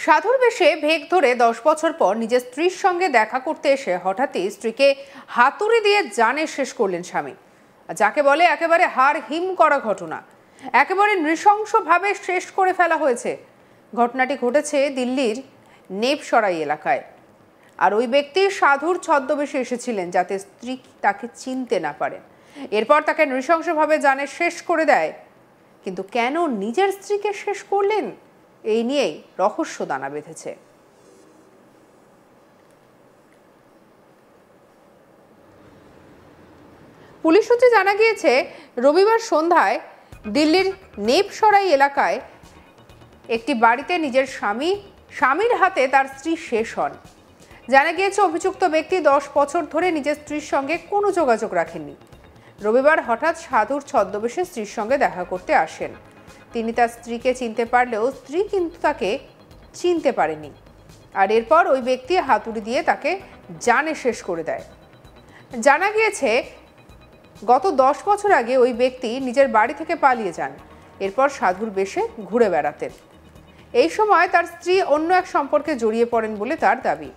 সাধুর বেশে ভেগ ধরে 10 বছর পর নিজের স্ত্রীর সঙ্গে দেখা করতে এসে হঠাৎই স্ত্রীকে হাতুড়ি দিয়ে জানে শেষ করলেন স্বামী, যাকে বলে একেবারে হাড় হিম করা ঘটনা। একেবারে নৃশংসভাবে শেষ করে ফেলা হয়েছে। ঘটনাটি ঘটেছে দিল্লির নেপসরাই এলাকায়। আর ওই ব্যক্তি সাধুর ছদ্মবেশে এসেছিলেন যাতে স্ত্রী তাকে চিনতে না পারেন। এরপর তাকে নৃশংসভাবে জানে শেষ করে দেয়। কিন্তু কেন নিজের স্ত্রীকে শেষ করলেন, এই নিয়েই রহস্য দানা বেঁধেছে। পুলিশ সূত্রে জানা গিয়েছে, রবিবার সন্ধ্যায় দিল্লির নেপসরাই এলাকায় একটি বাড়িতে নিজের স্বামীর হাতে তার স্ত্রী শেষ হন। জানা গিয়েছে, অভিযুক্ত ব্যক্তি 10 বছর ধরে নিজের স্ত্রীর সঙ্গে কোনো যোগাযোগ রাখেননি। রবিবার হঠাৎ সাধুর ছদ্মবেশে স্ত্রীর সঙ্গে দেখা করতে আসেন। তিনি তার স্ত্রীকে চিনতে পারলেও স্ত্রী কিন্তু তাকে চিনতে পারেনি। আর এরপর ওই ব্যক্তি হাতুড়ি দিয়ে তাকে জানে শেষ করে দেয়। জানা গিয়েছে, গত 10 বছর আগে ওই ব্যক্তি নিজের বাড়ি থেকে পালিয়ে যান। এরপর সাধুর বেশে ঘুরে বেড়াতেন। এই সময় তার স্ত্রী অন্য এক সম্পর্কে জড়িয়ে পড়েন বলে তার দাবি।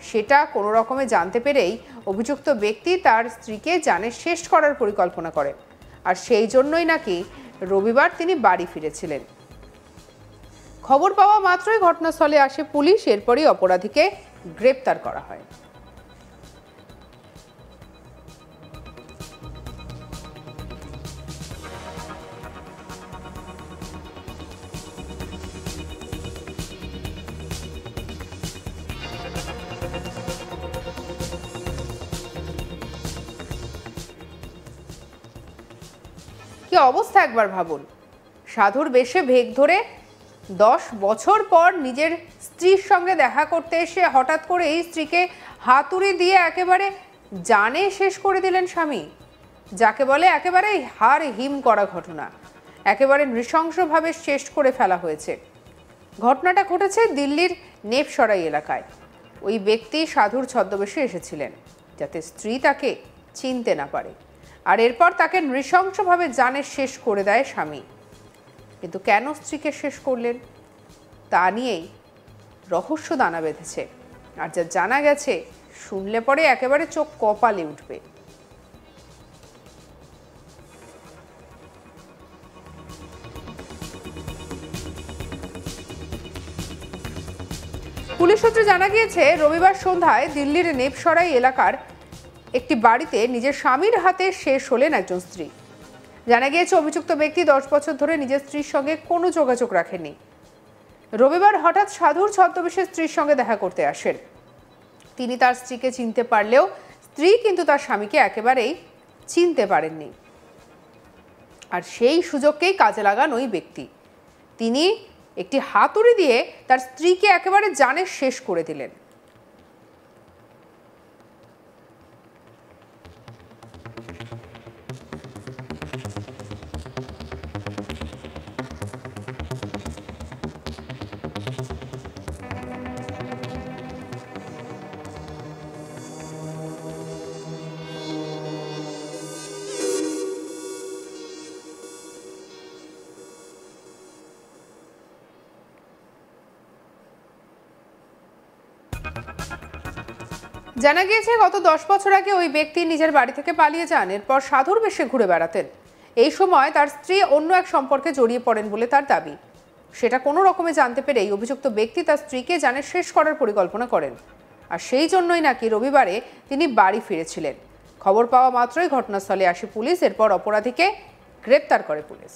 সেটা কোনো রকমে জানতে পেরেই অভিযুক্ত ব্যক্তি তার স্ত্রীকে জানে শেষ করার পরিকল্পনা করেন। আর সেই জন্যই নাকি রবিবার তিনি বাড়ি ফিরেছিলেন। খবর পাওয়া মাত্রই ঘটনাস্থলে আসে পুলিশ। এরপরই অপরাধীকে গ্রেপ্তার করা হয়। কি অবস্থা একবার ভাবুন। সাধুর বেশে ভেগ ধরে 10 বছর পর নিজের স্ত্রীর সঙ্গে দেখা করতে এসে হঠাৎ করে এই স্ত্রীকে হাতুড়ি দিয়ে একেবারে জানে শেষ করে দিলেন স্বামী, যাকে বলে একেবারে হাড় হিম করা ঘটনা। একেবারে নৃশংসভাবে শেষ করে ফেলা হয়েছে। ঘটনাটা ঘটেছে দিল্লির নেপসরাই এলাকায়। ওই ব্যক্তি সাধুর ছদ্মবেশে এসেছিলেন যাতে স্ত্রী তাকে চিনতে না পারে। আর এরপর তাকে নৃশংসভাবে জানে শেষ করে দেয় স্বামী। কিন্তু কেন স্ত্রীকে শেষ করলেন, তা নিয়েই রহস্য দানা বেঁধেছে। আর যা জানা গেছে, শুনলে পরে একেবারে চোখ কপালে উঠবে। পুলিশ সূত্রে জানা গিয়েছে, রবিবার সন্ধ্যায় দিল্লির নেপসরাই এলাকার একটি বাড়িতে নিজের স্বামীর হাতে শেষ হলেন একজন স্ত্রী। জানা গিয়েছে, অভিযুক্ত ব্যক্তি 10 বছর ধরে নিজের স্ত্রীর সঙ্গে কোনো যোগাযোগ রাখেননি। রবিবার হঠাৎ সাধুর ছদ্মবেশে স্ত্রীর সঙ্গে দেখা করতে আসেন। তিনি তার স্ত্রীকে চিনতে পারলেও স্ত্রী কিন্তু তার স্বামীকে একেবারেই চিনতে পারেননি। আর সেই সুযোগকেই কাজে লাগান ওই ব্যক্তি। তিনি একটি হাতুড়ি দিয়ে তার স্ত্রীকে একেবারে জানে শেষ করে দিলেন। জানা গিয়েছে, গত 10 বছর আগে ওই ব্যক্তি নিজের বাড়ি থেকে পালিয়ে যান। এরপর সাধুর বেশে ঘুরে বেড়াতেন। এই সময় তার স্ত্রী অন্য এক সম্পর্কে জড়িয়ে পড়েন বলে তার দাবি। সেটা কোনো রকমে জানতে পেরেই অভিযুক্ত ব্যক্তি তার স্ত্রীকে জানে শেষ করার পরিকল্পনা করেন। আর সেই জন্যই নাকি রবিবারে তিনি বাড়ি ফিরেছিলেন। খবর পাওয়া মাত্রই ঘটনাস্থলে আসে পুলিশ। এরপর অপরাধীকে গ্রেপ্তার করে পুলিশ।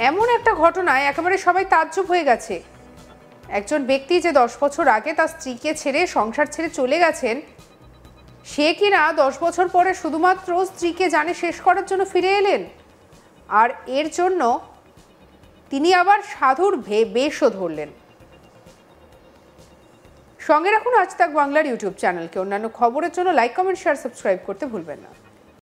এমন একটা ঘটনায় একেবারে সবাই তাজ্জব হয়ে গেছে। একজন ব্যক্তি যে 10 বছর আগে তার স্ত্রীকে ছেড়ে সংসার ছেড়ে চলে গেছেন, সে কিনা 10 বছর পরে শুধুমাত্র স্ত্রীকে জানে শেষ করার জন্য ফিরে এলেন। আর এর জন্য তিনি আবার সাধুর বেশও ধরলেন। সঙ্গে রাখুন আজ তাক বাংলার ইউটিউব চ্যানেলকে। অন্যান্য খবরের জন্য লাইক, কমেন্ট, শেয়ার, সাবস্ক্রাইব করতে ভুলবেন না।